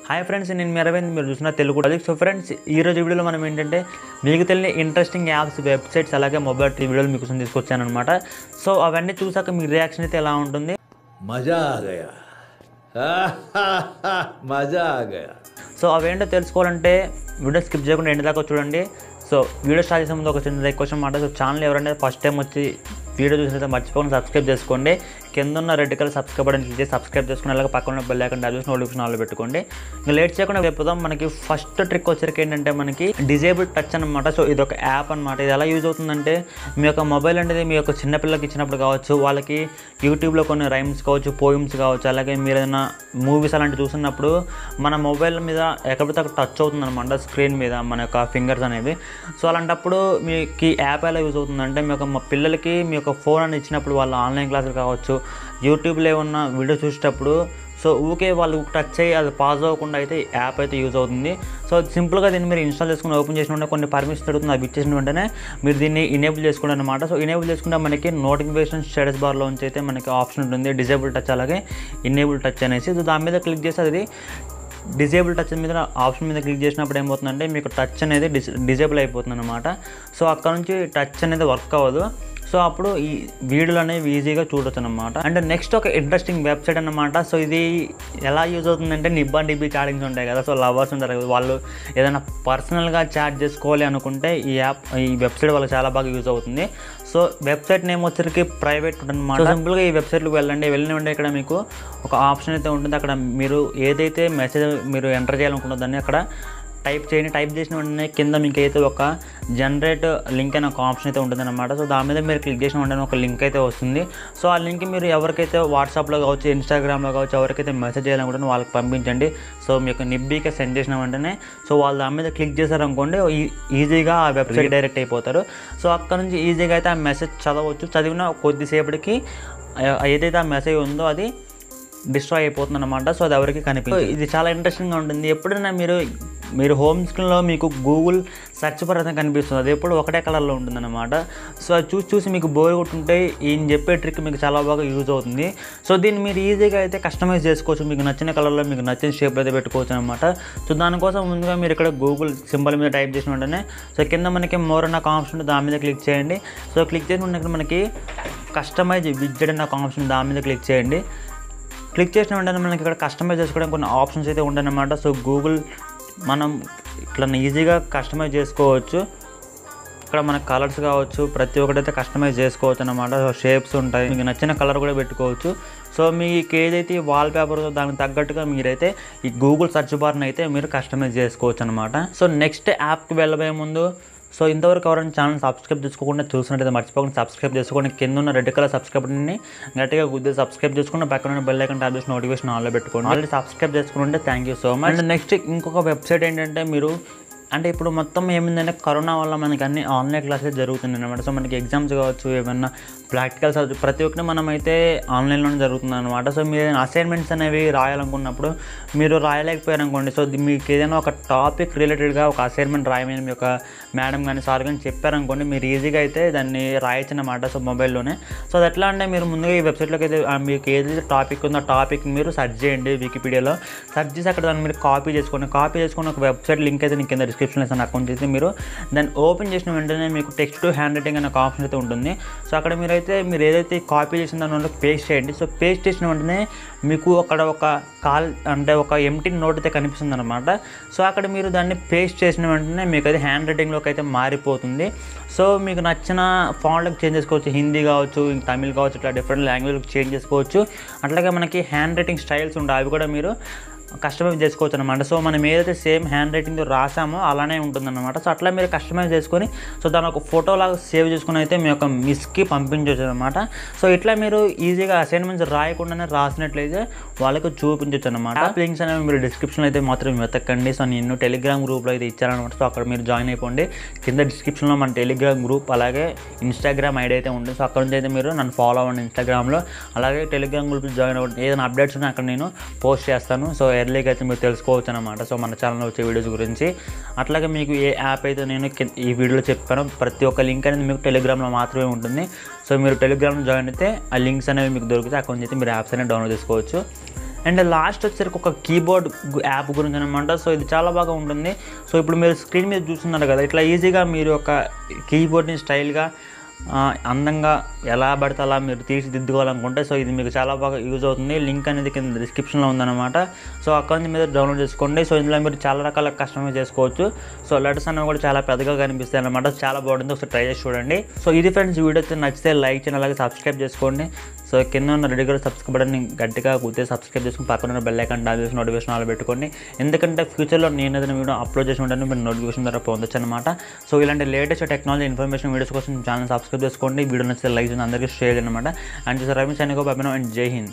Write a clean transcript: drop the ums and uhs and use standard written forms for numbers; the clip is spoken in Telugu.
హాయ్ ఫ్రెండ్స్, నేను మీ అరవింద్. మీరు చూసిన తెలుగు. సో ఫ్రెండ్స్, ఈ రోజు వీడియోలో మనం ఏంటంటే మీకు తెలియని ఇంట్రెస్టింగ్ యాప్స్, వెబ్సైట్స్, అలాగే మొబైల్ వీడియోలు మీకు తీసుకొచ్చాను అనమాట. సో అవన్నీ చూసాక మీ రియాక్షన్ అయితే ఎలా ఉంటుంది? మజా ఆ గయా మజా ఆ గయా. సో అవేంటో తెలుసుకోవాలంటే వీడియో స్కిప్ చేయకుండా ఎండ్ దాకా చూడండి. సో వీడియో స్టార్ట్ చేసే ముందు ఒక చిన్న రిక్వెస్ట్ అన్నమాట. సో ఛానల్ ఎవరైనా ఫస్ట్ టైం వచ్చి వీడియో చూసినైతే మర్చిపోకుండా సబ్స్క్రైబ్ చేసుకోండి. కింద ఉన్న red colour subscribe button click చేసి సబ్స్క్రైబ్ చేసుకుని అలాగే పక్కన బెల్ ఐకాన్ ట్యాప్ చేసి నోటిఫికేషన్ ఆన్లో పెట్టుకోండి. ఇంకా లేట్ చేయకుండా చెప్పుదాం. మనకి ఫస్ట్ ట్రిక్ వచ్చరికి ఏంటంటే మనకి డిజేబుల్ టచ్ అనమాట. సో ఇది ఒక యాప్ అనమాట. ఇది ఎలా యూజ్ అవుతుందంటే మీ యొక్క మొబైల్ అనేది మీ యొక్క చిన్నపిల్లలకి ఇచ్చినప్పుడు కావచ్చు, వాళ్ళకి యూట్యూబ్లో కొన్ని రైమ్స్ కావచ్చు, పోయిమ్స్ కావచ్చు, అలాగే మీరు ఏదైనా మూవీస్ అలాంటివి చూసినప్పుడు మన మొబైల్ మీద ఎక్కడితే అక్కడ టచ్ అవుతుంది అనమాట, స్క్రీన్ మీద మన యొక్క ఫింగర్స్ అనేవి. సో అలాంటప్పుడు మీకు యాప్ ఎలా యూజ్ అవుతుందంటే మీ యొక్క పిల్లలకి మీ యొక్క ఫోన్ అని ఇచ్చినప్పుడు వాళ్ళు ఆన్లైన్ క్లాసులు కావచ్చు, యూట్యూబ్లో ఏమన్నా వీడియో చూసేటప్పుడు సో ఊకే వాళ్ళు టచ్ అయ్యి అది పాజ్ అవ్వకుండా అయితే యాప్ అయితే యూజ్ అవుతుంది. సో సింపుల్గా దీన్ని మీరు ఇన్స్టాల్ చేసుకుని ఓపెన్ చేసిన వెంటనే కొన్ని పర్మిషన్ అడుగుతుంది. అవి ఇచ్చేసిన వెంటనే మీరు దీన్ని ఇనేబుల్ చేసుకోండి అనమాట. సో ఇనేబుల్ చేసుకుంటే మనకి నోటిఫికేషన్ స్టేటస్ బార్లో నుంచి అయితే మనకి ఆప్షన్ ఉంటుంది డిజేబుల్ టచ్ అలాగే ఇనేబుల్ టచ్ అనేసి. సో దాని మీద క్లిక్ చేసి అది డిజేబుల్ టచ్ మీద ఆప్షన్ మీద క్లిక్ చేసినప్పుడు ఏమవుతుందంటే మీకు టచ్ అనేది డిజేబుల్ అయిపోతుంది అనమాట. సో అక్కడ నుంచి టచ్ అనేది వర్క్ అవ్వదు. సో అప్పుడు ఈ వీడియోలు అనేవి ఈజీగా చూడొచ్చు అనమాట. అండ్ నెక్స్ట్ ఒక ఇంట్రెస్టింగ్ వెబ్సైట్ అనమాట. సో ఇది ఎలా యూజ్ అవుతుందంటే నిబ్బా చాటింగ్స్ ఉంటాయి కదా, సో లవర్స్ ఉంటారు కదా, వాళ్ళు ఏదైనా పర్సనల్గా చాట్ చేసుకోవాలి అనుకుంటే ఈ వెబ్సైట్ వాళ్ళకి చాలా బాగా యూజ్ అవుతుంది. సో వెబ్సైట్ నేమ్ వచ్చరికి ప్రైవేట్ అనమాట. సింపుల్గా ఈ వెబ్సైట్కి వెళ్ళండి. వెళ్ళిన వెంటనే ఇక్కడ మీకు ఒక ఆప్షన్ అయితే ఉంటుంది. అక్కడ మీరు ఏదైతే మెసేజ్ మీరు ఎంటర్ చేయాలనుకుంటుందో దాన్ని అక్కడ టైప్ చేయండి. టైప్ చేసిన వెంటనే కింద మీకు అయితే ఒక జనరేట్ లింక్ అనే ఒక ఆప్షన్ అయితే ఉంటుంది అనమాట. సో దాని మీద మీరు క్లిక్ చేసిన వెంటనే ఒక లింక్ అయితే వస్తుంది. సో ఆ లింక్ మీరు ఎవరికైతే వాట్సాప్లో కావచ్చు, ఇన్స్టాగ్రామ్లో కావచ్చు, ఎవరికైతే మెసేజ్ చేయాలనుకుంటే వాళ్ళకి పంపించండి. సో మీకు నిబ్బీగా సెండ్ చేసిన వెంటనే సో వాళ్ళు దాని మీద క్లిక్ చేశారనుకోండి ఈజీగా ఆ వెబ్సైట్ డైరెక్ట్ అయిపోతారు. సో అక్కడ నుంచి ఈజీగా అయితే ఆ మెసేజ్ చదవచ్చు. చదివిన కొద్దిసేపటికి ఏదైతే ఆ మెసేజ్ ఉందో అది డిస్ట్రాయ్ అయిపోతుంది అనమాట. సో అది ఎవరికి కనిపించదు. ఇది చాలా ఇంట్రెస్టింగ్గా ఉంటుంది. ఎప్పుడైనా మీరు హోమ్ స్క్రీన్లో మీకు గూగుల్ సెర్చ్ బార్ అయితే కనిపిస్తుంది. అది ఎప్పుడు ఒకటే కలర్లో ఉంటుంది అనమాట. సో అది చూసి మీకు బోర్ కొట్టుంటే ఈయన చెప్పే ట్రిక్ మీకు చాలా బాగా యూజ్ అవుతుంది. సో దీన్ని మీరు ఈజీగా అయితే కస్టమైజ్ చేసుకోవచ్చు. మీకు నచ్చిన కలర్లో మీకు నచ్చిన షేప్లో అయితే పెట్టుకోవచ్చు అనమాట. సో దానికోసం ముందుగా మీరు ఇక్కడ గూగుల్ సింబల్ మీద టైప్ చేసిన వెంటనే సో కింద మనకి మోర్ అన్న ఆప్షన్ దాని మీద క్లిక్ చేయండి. సో క్లిక్ చేసిన వెంటనే మనకి కస్టమైజ్ విడ్జెట్ అన్న ఆప్షన్ దాని మీద క్లిక్ చేయండి. క్లిక్ చేసిన వెంటనే మనకి ఇక్కడ కస్టమైజ్ చేసుకోవడానికి కొన్ని ఆప్షన్స్ అయితే ఉంటాయన్నమాట. సో గూగుల్ మనం ఇట్లా ఈజీగా కస్టమైజ్ చేసుకోవచ్చు. ఇక్కడ మనకు కలర్స్ కావచ్చు, ప్రతి ఒక్కటైతే కస్టమైజ్ చేసుకోవచ్చు అన్నమాట. సో షేప్స్ ఉంటాయి, మీకు నచ్చిన కలర్ కూడా పెట్టుకోవచ్చు. సో మీకు ఏదైతే వాల్ పేపర్ దానికి తగ్గట్టుగా మీరైతే ఈ గూగుల్ సెర్చ్ బార్ని అయితే మీరు కస్టమైజ్ చేసుకోవచ్చు అనమాట. సో నెక్స్ట్ యాప్కి వెళ్ళబోయే ముందు సో ఇంతవరకు ఎవరైనా ఛానల్ సబ్స్క్రైబ్ చేసుకోకుండా చూసినట్టయితే మర్చిపోకుండా సబ్స్క్రైబ్ చేసుకోండి. కింద ఉన్న రెడ్ కలర్ సబ్స్క్రైబ్ బటన్ని గట్టిగా గుద్ది సబ్స్క్రైబ్ చేసుకుని పక్కన ఉన్న బెల్ ఐకాన్ ట్యాప్ చేసి నోటిఫికేషన్ ఆన్లో పెట్టుకోండి. ఆల్రెడీ సబ్స్క్రైబ్ చేసుకుంటే thank you so much. And next ఇంకొక వెబ్సైట్ ఏంటంటే మీరు అంటే ఇప్పుడు మొత్తం ఏమిందంటే కరోనా వల్ల మనకి అన్ని ఆన్లైన్ క్లాసెస్ జరుగుతున్నాయి అనమాట. సో మనకి ఎగ్జామ్స్ కావచ్చు, ఏమన్నా ప్రాక్టికల్స్ అవచ్చు, ప్రతి ఒక్కటి మనమైతే ఆన్లైన్లోనే జరుగుతుంది అనమాట. సో మీరు అసైన్మెంట్స్ అనేవి రాయాలనుకున్నప్పుడు మీరు రాయలేకపోయారు అనుకోండి. సో మీకు ఏదైనా ఒక టాపిక్ రిలేటెడ్గా ఒక అసైన్మెంట్ రాయమని మీ యొక్క మేడం కానీ సార్ కానీ చెప్పారనుకోండి, మీరు ఈజీగా అయితే దాన్ని రాయొచ్చు అనమాట. సో మొబైల్లోనే. సో అది ఎట్లా అంటే మీరు ముందుగా ఈ వెబ్సైట్లోకి అయితే మీకు ఏదైతే టాపిక్ ఉందో ఆ టాపిక్ మీరు సెర్చ్ చేయండి. వికీపీడియాలో సెర్చ్ చేసి అక్కడ దాన్ని మీరు కాపీ చేసుకొని ఒక వెబ్సైట్ లింక్ అయితే నేను కింద డిస్క్రిప్షన్లో ఇస్తాను. అకౌంట్ చేసి మీరు దాన్ని ఓపెన్ చేసిన వెంటనే మీకు టెక్స్ట్ టు హ్యాండ్ రైటింగ్ అనే ఒక ఆప్షన్ అయితే ఉంటుంది. సో అక్కడ మీరు ఏదైతే కాపీ చేసిన దానిలో పేస్ట్ చేయండి. సో పేస్ట్ చేసిన వెంటనే మీకు అక్కడ ఒక ఎంటీ నోట్ అయితే కనిపిస్తుంది అనమాట. సో అక్కడ మీరు దాన్ని పేస్ట్ చేసిన వెంటనే మీకు అది హ్యాండ్ రైటింగ్లోకి అయితే మారిపోతుంది. సో మీకు నచ్చిన ఫాంట్లకు చేంజ్ చేసుకోవచ్చు. హిందీ కావచ్చు, తమిళ్ కావచ్చు, ఇట్లా డిఫరెంట్ లాంగ్వేజ్కి చేంజ్ చేసుకోవచ్చు. అట్లాగే మనకి హ్యాండ్ రైటింగ్ స్టైల్స్ ఉంటాయి, అవి కూడా మీరు కస్టమైజ్ చేసుకోవచ్చు అనమాట. సో మనం ఏదైతే సేమ్ హ్యాండ్ రైటింగ్తో రాసామో అలానే ఉంటుందన్నమాట. సో అట్లా మీరు కస్టమైజ్ చేసుకొని సో దాని ఒక ఫోటోలాగా సేవ్ చేసుకుని అయితే మీ యొక్క మిస్కి పంపించవచ్చు అనమాట. సో ఇట్లా మీరు ఈజీగా అసైన్మెంట్స్ రాయకుండానే రాసినట్లయితే వాళ్ళకి చూపించవచ్చు అనమాట. లింక్స్ అనేవి మీరు డిస్క్రిప్షన్లో అయితే మాత్రం వెతకండి. సో నేను టెలిగ్రామ్ గ్రూప్లో అయితే ఇచ్చానమాట. సో అక్కడ మీరు జాయిన్ అయిపోండి. కింద డిస్క్రిప్షన్లో మన టెలిగ్రామ్ గ్రూప్ అలాగే ఇన్స్టాగ్రామ్ ఐడి అయితే ఉంటుంది. సో అక్కడ నుంచి అయితే మీరు నన్ను ఫాలో అవ్వండి ఇన్స్టాగ్రామ్లో. అలాగే టెలిగ్రామ్ గ్రూప్లో జాయిన్ అవ్వండి. ఏదైనా అప్డేట్స్ ఉన్నా అక్కడ నేను పోస్ట్ చేస్తాను. సో ఎర్లీగా అయితే మీరు తెలుసుకోవచ్చు అనమాట. సో మన ఛానల్లో వచ్చే వీడియోస్ గురించి. అట్లాగే మీకు ఏ యాప్ అయితే నేను ఈ వీడియోలో చెప్పానో ప్రతి ఒక్క లింక్ అనేది మీకు టెలిగ్రామ్లో మాత్రమే ఉంటుంది. సో మీరు టెలిగ్రామ్లో జాయిన్ అయితే ఆ లింక్స్ అనేవి మీకు దొరికితే అక్కడ నుంచి అయితే మీరు యాప్స్ అనేవి డౌన్లోడ్ చేసుకోవచ్చు. అండ్ లాస్ట్ వచ్చేసరికి ఒక కీబోర్డ్ యాప్ గురించి అనమాట. సో ఇది చాలా బాగా ఉంటుంది. సో ఇప్పుడు మీరు స్క్రీన్ మీద చూస్తున్నారు కదా, ఇట్లా ఈజీగా మీరు ఒక కీబోర్డ్ని స్టైల్గా అందంగా ఎలా పడితే అలా మీరు తీర్చిదిద్దుకోవాలనుకుంటే సో ఇది మీకు చాలా బాగా యూజ్ అవుతుంది. లింక్ అనేది కింద డిస్క్రిప్షన్లో ఉందన్నమాట. సో అక్కడ నుంచి మీరు డౌన్లోడ్ చేసుకోండి. సో ఇందులో మీరు చాలా రకాల కస్టమైజ్ చేసుకోవచ్చు. సో లెటర్స్ అనేవి కూడా చాలా పెద్దగా కనిపిస్తాయి అనమాట. చాలా బాగుంటుంది, ఒకసారి ట్రై చేసి చూడండి. సో ఇది ఫ్రెండ్స్, వీడియో అయితే నచ్చితే లైక్ చేయండి, అలాగే సబ్స్క్రైబ్ చేసుకోండి. సో కింద ఉన్న రెడీ కూడా సబ్స్క్రైబ్ బటన్ని గట్టిగా కుదితే సబ్స్క్రైబ్ చేసుకుని పక్కన ఉన్న బెల్ ఐకాన్ డాల్ చేసి నోటిఫికేషన్ అలా పెట్టుకోండి. ఎందుకంటే ఫ్యూచర్లో నేను ఏదైనా వీడియో అప్లోడ్ చేసి ఉంటాను, మీరు నోటిఫికేషన్ ద్వారా పొందొచ్చు అనమాట. సో ఇలాంటి లేటెస్ట్ టెక్నాలజీ ఇన్ఫర్మేషన్ వీడియోస్ కోసం ఛానల్ సబ్స్క్రైబ్ చేసుకోండి. వీడియో నచ్చితే లైక్ చేయండి, అందరికీ షేర్ చేయండి అనమాట. అండ్ చూసారు రమేష్ అని బాబా అండ్ జై హింద్.